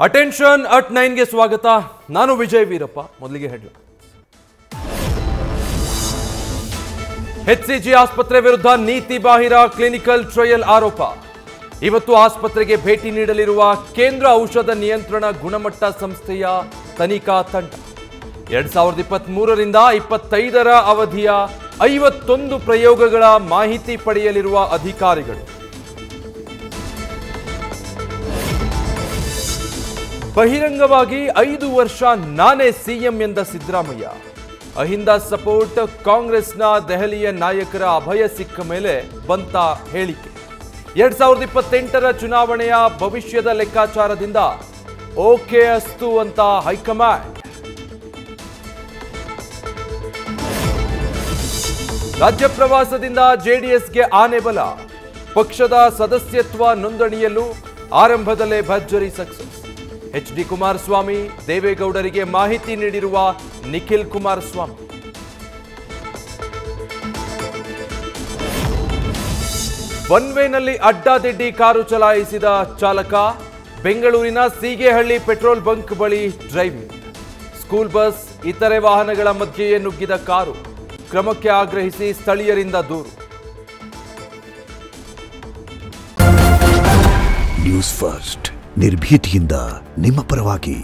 Attention at 9 ಗೆ ಸ್ವಾಗತ. ನಾನು ವಿಜಯ್ ವೀರಪ್ಪ. ಮೊದಲಿಗೆ ಹೆಡ್ಲೈನ್. HCG ಆಸ್ಪತ್ರೆ ವಿರುದ್ಧ ನೀತಿ ಬಾಹಿರ ಕ್ಲಿನಿಕಲ್ ಟ್ರಯಲ್ ಆರೋಪ. ಇವತ್ತು ಆಸ್ಪತ್ರೆಗೆ ಭೇಟಿ ನೀಡಲಿರುವ ಕೇಂದ್ರ ಔಷಧ ನಿಯಂತ್ರಣ ಗುಣಮಟ್ಟ ಸಂಸ್ಥೆಯ ತನಿಖಾ ತಂಡ 2023ರಿಂದ 25ರ ಅವಧಿಯ 51 ಪ್ರಯೋಗಗಳ ಮಾಹಿತಿ ಪಡೆಯಲಿರುವ ಅಧಿಕಾರಿಗಳು. ಬಹಿರಂಗವಾಗಿ 5 ವರ್ಷ ನಾನೇ ಸಿಎಂ ಎಂದ ಸಿದ್ದರಾಮಯ್ಯ. ಅಹಿಂದ ಸಪೋರ್ಟ್ ಕಾಂಗ್ರೆಸ್ನ ದೆಹಲಿಯ ನಾಯಕರ ಅಭಯ ಸಿಕ್ಕ ಮೇಲೆ ಬಂತ ಹೇಳಿಕೆ. 2028ರ ಚುನಾವಣೆಯ ಭವಿಷ್ಯದ ಲೆಕ್ಕಾಚಾರದಿಂದ ಓಕೆ ಅಸ್ತು ಅಂತ ಹೈಕಮಾಂಡ್. ರಾಜ್ಯ ಪ್ರವಾಸದಿಂದ ಜೆಡಿಎಸ್ಗೆ ಆನೆ ಬಲ. ಪಕ್ಷದ ಸದಸ್ಯತ್ವ ನೋಂದಣಿಯಲ್ಲೂ ಆರಂಭದಲ್ಲೇ ಭರ್ಜರಿ ಸಕ್ಸಸ್. HD ಕುಮಾರಸ್ವಾಮಿ, ದೇವೇಗೌಡರಿಗೆ ಮಾಹಿತಿ ನೀಡಿರುವ ನಿಖಿಲ್ ಕುಮಾರಸ್ವಾಮಿ. ಒನ್ ವೇನಲ್ಲಿ ಅಡ್ಡಾದಿಡ್ಡಿ ಕಾರು ಚಲಾಯಿಸಿದ ಚಾಲಕ. ಬೆಂಗಳೂರಿನ ಸೀಗೆಹಳ್ಳಿ ಪೆಟ್ರೋಲ್ ಬಂಕ್ ಬಳಿ ಡ್ರೈವಿಂಗ್. ಸ್ಕೂಲ್ ಬಸ್, ಇತರೆ ವಾಹನಗಳ ಮಧ್ಯೆಯೇ ನುಗ್ಗಿದ ಕಾರು. ಕ್ರಮಕ್ಕೆ ಆಗ್ರಹಿಸಿ ಸ್ಥಳೀಯರಿಂದ ದೂರು. ನ್ಯೂಸ್ ಫಸ್ಟ್, ನಿರ್ಭೀತಿಯಿಂದ ನಿಮ್ಮ ಪರವಾಗಿ.